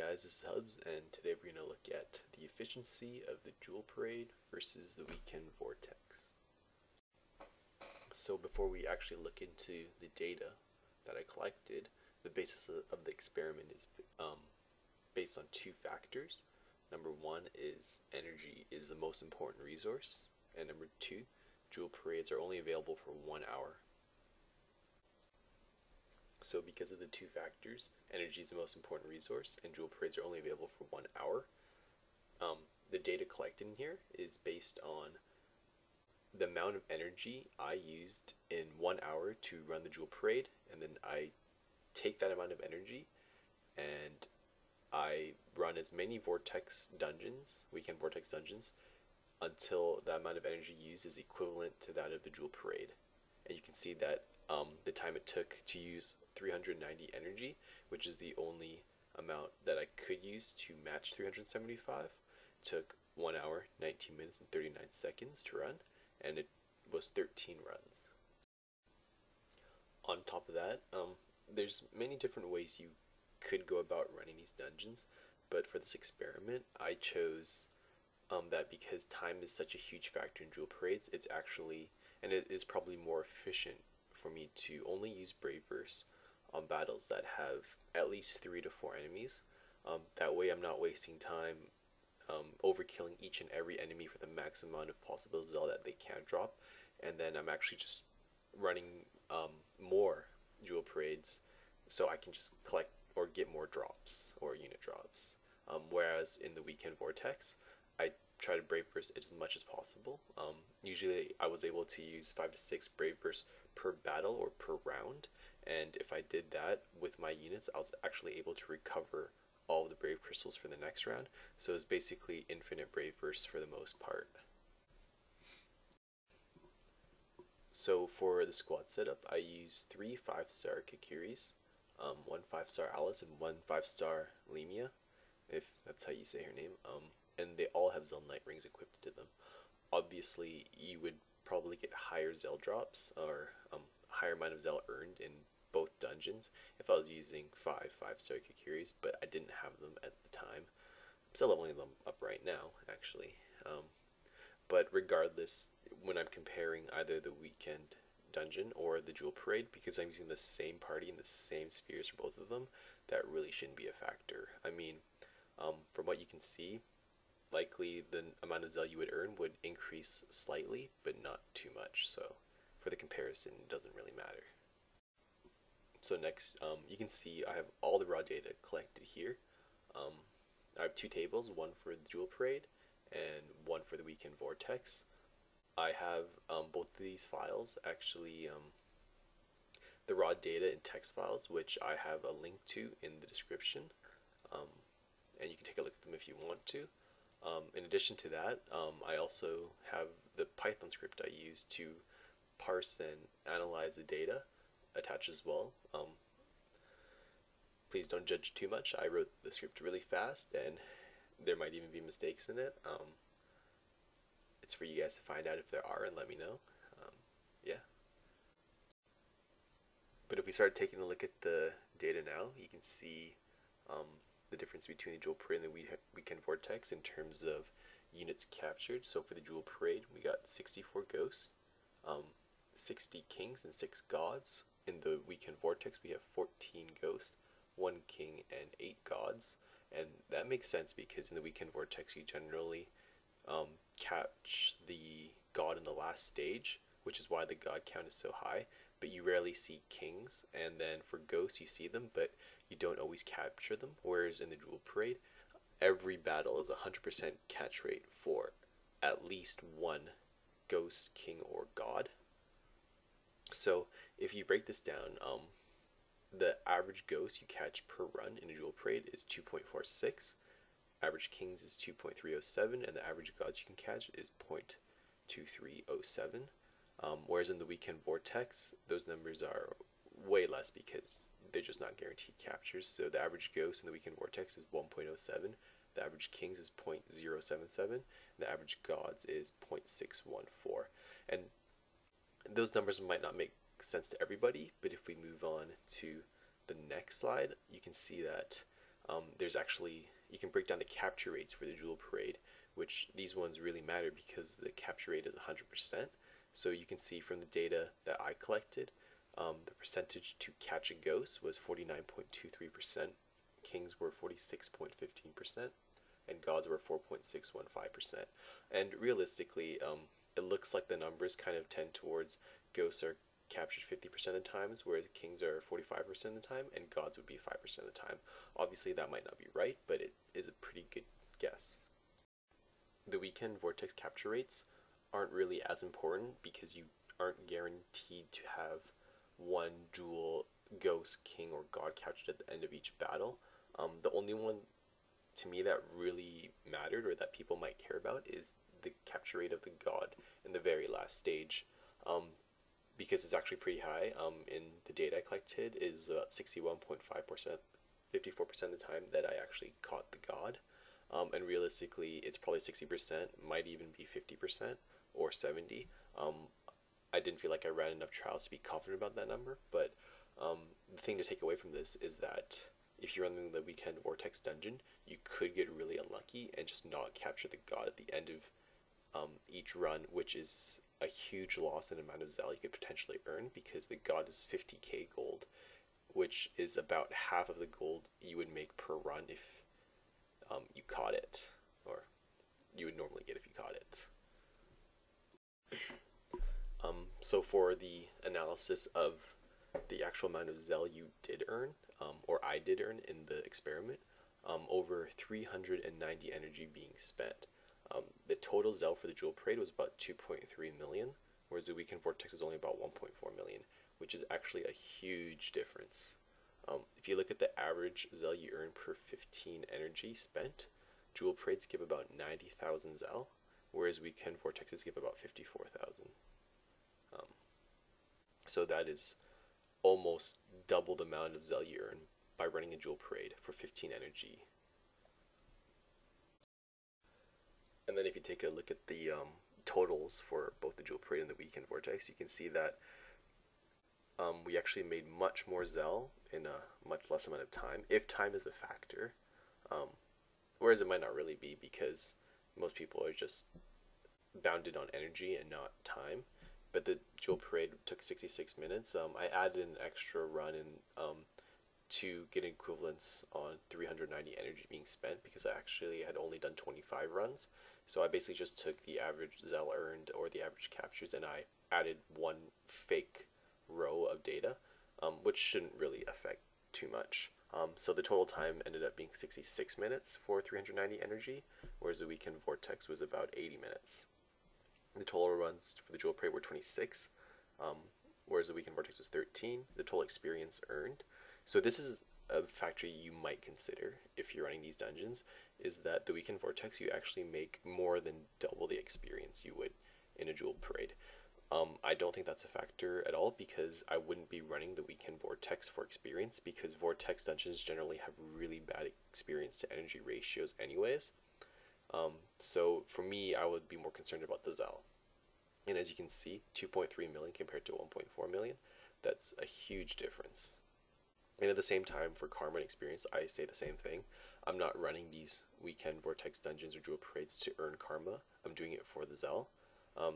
guys, this is Hubs, and today we're going to look at the efficiency of the Jewel Parade versus the Weekend Vortex. So before we actually look into the data that I collected, the basis of the experiment is based on two factors. Number one is energy is the most important resource, and number two, Jewel Parades are only available for 1 hour. So because of the two factors, energy is the most important resource and Jewel Parades are only available for 1 hour, the data collected in here is based on the amount of energy I used in 1 hour to run the Jewel Parade, and then I take that amount of energy and I run as many Vortex dungeons, Weekend Vortex dungeons, until the amount of energy used is equivalent to that of the Jewel Parade. And you can see that the time it took to use 390 energy, which is the only amount that I could use to match 375, took 1 hour, 19 minutes, and 39 seconds to run, and it was 13 runs. On top of that, there's many different ways you could go about running these dungeons, but for this experiment, I chose that because time is such a huge factor in Jewel Parades, it's actually, and it is probably more efficient for me to only use Brave Burst on battles that have at least 3 to 4 enemies. That way I'm not wasting time overkilling each and every enemy for the max amount of possible Zel that they can drop, and then I'm actually just running more Jewel Parades so I can just collect or get more drops or unit drops. Whereas in the Weekend Vortex, I try to Brave Burst as much as possible. Usually I was able to use 5 to 6 Brave Bursts per battle or per round, and if I did that with my units, I was actually able to recover all of the Brave Crystals for the next round, so it's basically infinite Brave Bursts for the most part. So for the squad setup, I use 3 5-star Kikiris, 1 5-star Alice, and 1 5-star Lemia, if that's how you say her name, and they all have Zel Knight rings equipped to them. Obviously, you would probably get higher Zel drops, or higher amount of Zel earned in both dungeons if I was using 5 5-star Kikiris, but I didn't have them at the time. I'm still leveling them up right now, actually. But regardless, when I'm comparing either the Weekend Dungeon or the Jewel Parade, because I'm using the same party and the same spheres for both of them, that really shouldn't be a factor. I mean, from what you can see, likely the amount of Zel you would earn would increase slightly, but not too much, so for the comparison, it doesn't really matter. So next, you can see I have all the raw data collected here. I have 2 tables, one for the Jewel Parade and one for the Weekend Vortex. I have both of these files, actually the raw data in text files, which I have a link to in the description, and you can take a look at them if you want to. In addition to that, I also have the Python script I use to parse and analyze the data attached as well. Please don't judge too much. I wrote the script really fast and there might even be mistakes in it. It's for you guys to find out if there are and let me know. Yeah. But if we start taking a look at the data now, you can see the difference between the Jewel Parade and the Weekend Vortex in terms of units captured. So for the Jewel Parade, we got 64 ghosts, 60 kings, and 6 gods. In the Weekend Vortex, we have 14 ghosts, 1 king, and 8 gods. And that makes sense because in the Weekend Vortex, you generally catch the god in the last stage, which is why the god count is so high, but you rarely see kings. And then for ghosts, you see them, but you don't always capture them, whereas in the Jewel Parade, every battle is 100% catch rate for at least 1 ghost, king, or god. So if you break this down, the average ghost you catch per run in a Jewel Parade is 2.46, average kings is 2.307, and the average gods you can catch is 0.2307. Whereas in the Weekend Vortex, those numbers are way less because they're just not guaranteed captures. So the average ghost in the Weekend Vortex is 1.07, the average kings is 0.077, the average gods is 0.614. And those numbers might not make sense to everybody, but if we move on to the next slide, you can see that there's actually, you can break down the capture rates for the Jewel Parade, which these ones really matter because the capture rate is 100%. So you can see from the data that I collected, the percentage to catch a ghost was 49.23%, kings were 46.15%, and gods were 4.615%. And realistically, it looks like the numbers kind of tend towards ghosts are captured 50% of the times, whereas kings are 45% of the time, and gods would be 5% of the time. Obviously, that might not be right, but it is a pretty good guess. The weekend vortex capture rates aren't really as important because you aren't guaranteed to have one jewel, ghost, king, or god captured at the end of each battle. The only one to me that really mattered or that people might care about is the capture rate of the god in the very last stage, because it's actually pretty high. In the data I collected, it was about 61.5%, 54% of the time that I actually caught the god. And realistically, it's probably 60%, might even be 50% or 70. I didn't feel like I ran enough trials to be confident about that number, but the thing to take away from this is that if you're running the weekend vortex dungeon, you could get really unlucky and just not capture the god at the end of each run, which is a huge loss in amount of Zel you could potentially earn, because the god is 50k gold, which is about half of the gold you would make per run if you caught it, or you would normally get if you caught it. So for the analysis of the actual amount of Zel you did earn, or I did earn in the experiment, over 390 energy being spent. The total Zel for the Jewel Parade was about 2.3 million, whereas the Weekend Vortex was only about 1.4 million, which is actually a huge difference. If you look at the average Zel you earn per 15 energy spent, Jewel Parades give about 90,000 Zel, whereas Weekend Vortexes give about 54,000. So that is almost double the amount of Zel you earn by running a Jewel Parade for 15 energy. And then if you take a look at the totals for both the Jewel Parade and the Weekend Vortex, you can see that we actually made much more Zel in a much less amount of time, if time is a factor. Whereas it might not really be, because most people are just bounded on energy and not time. But the Jewel Parade took 66 minutes. I added an extra run in to get equivalence on 390 energy being spent, because I actually had only done 25 runs. So I basically just took the average Zel earned or the average captures, and I added one fake row of data, which shouldn't really affect too much. So the total time ended up being 66 minutes for 390 energy, whereas the Weekend Vortex was about 80 minutes. The total runs for the Jewel Parade were 26, whereas the Weekend Vortex was 13. The total experience earned. So this is a factor you might consider if you're running these dungeons, is that the Weekend Vortex you actually make more than double the experience you would in a Jewel Parade. I don't think that's a factor at all, because I wouldn't be running the Weekend Vortex for experience, because Vortex dungeons generally have really bad experience to energy ratios anyways. So for me, I would be more concerned about the Zel. And as you can see, 2.3 million compared to 1.4 million, that's a huge difference. And at the same time, for Karma and Experience, I say the same thing. I'm not running these Weekend Vortex dungeons or Jewel Parades to earn Karma. I'm doing it for the Zel.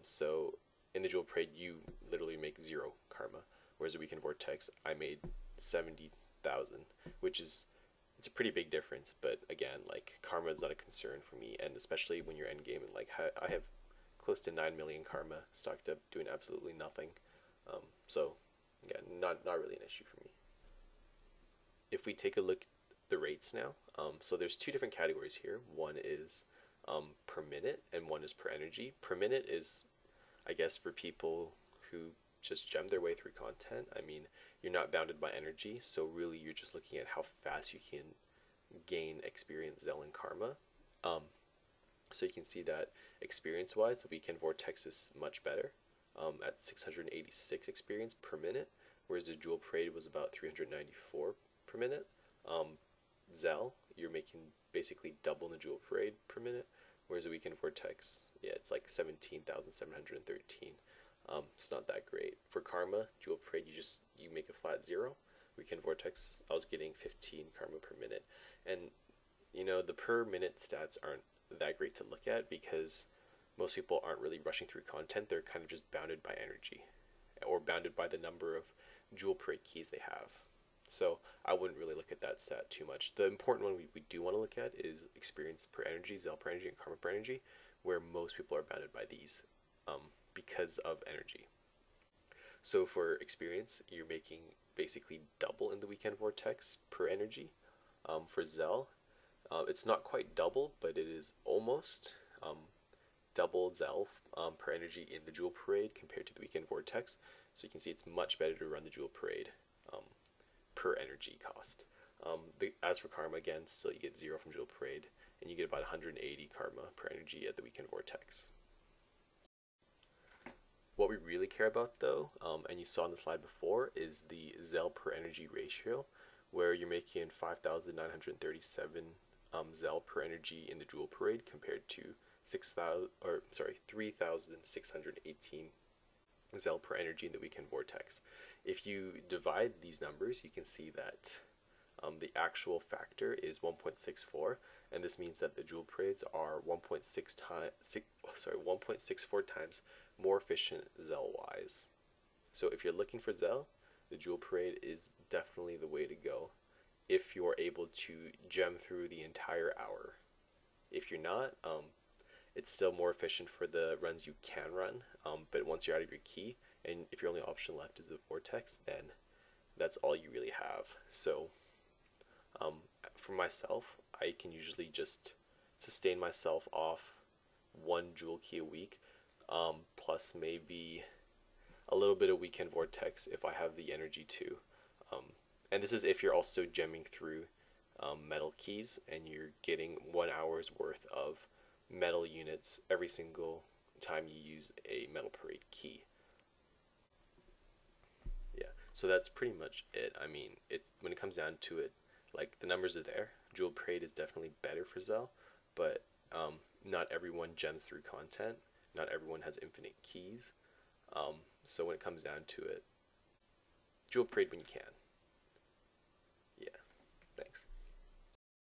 So in the Jewel Parade, you literally make 0 Karma, whereas the Weekend Vortex, I made 70,000, which is, it's a pretty big difference. But again, like, Karma is not a concern for me, and especially when you're endgame, and like I have close to 9 million Karma stocked up doing absolutely nothing. So again, not really an issue for me. If we take a look at the rates now, so there's 2 different categories here. One is per minute, and one is per energy. Per minute is, I guess, for people who just gem their way through content. I mean, you're not bounded by energy, so really you're just looking at how fast you can gain experience, Zel, and Karma. So you can see that experience-wise, the Weekend Vortex is much better, at 686 experience per minute, whereas the Jewel Parade was about 394 per minute. Zel, you're making basically double in the Jewel Parade per minute, whereas the Weekend Vortex, yeah, it's like 17,713. It's not that great. For Karma, Jewel Parade, you make a flat 0, Weekend Vortex, I was getting 15 karma per minute. And you know, the per minute stats aren't that great to look at because most people aren't really rushing through content. They're kind of just bounded by energy or bounded by the number of jewel parade keys they have. So I wouldn't really look at that stat too much. The important one we do want to look at is experience per energy, Zel per energy, and karma per energy, where most people are bounded by these because of energy. So for experience, you're making basically double in the Weekend Vortex per energy. For Zel, it's not quite double, but it is almost double Zel per energy in the Jewel Parade compared to the Weekend Vortex. So you can see it's much better to run the Jewel Parade per energy cost. As for Karma, again, still you get 0 from Jewel Parade, and you get about 180 Karma per energy at the Weekend Vortex. What we really care about though, and you saw on the slide before, is the Zel per energy ratio, where you're making 5,937 Zel per energy in the Jewel Parade compared to 3,618 Zel per energy in the Weekend Vortex. If you divide these numbers, you can see that the actual factor is 1.64, and this means that the Jewel Parades are 1.64 times more efficient Zel-wise. So if you're looking for Zel, the Jewel Parade is definitely the way to go if you're able to gem through the entire hour. If you're not, it's still more efficient for the runs you can run, but once you're out of your key, and if your only option left is the Vortex, then that's all you really have. So for myself, I can usually just sustain myself off one jewel key a week, plus maybe a little bit of Weekend Vortex if I have the energy to. And this is if you're also gemming through metal keys and you're getting 1 hour's worth of metal units every single time you use a metal parade key. Yeah, so that's pretty much it. I mean, it's when it comes down to it, like the numbers are there. Jewel Parade is definitely better for Zel, but not everyone gems through content. Not everyone has infinite keys. So when it comes down to it, Jewel Parade when you can. Yeah, thanks.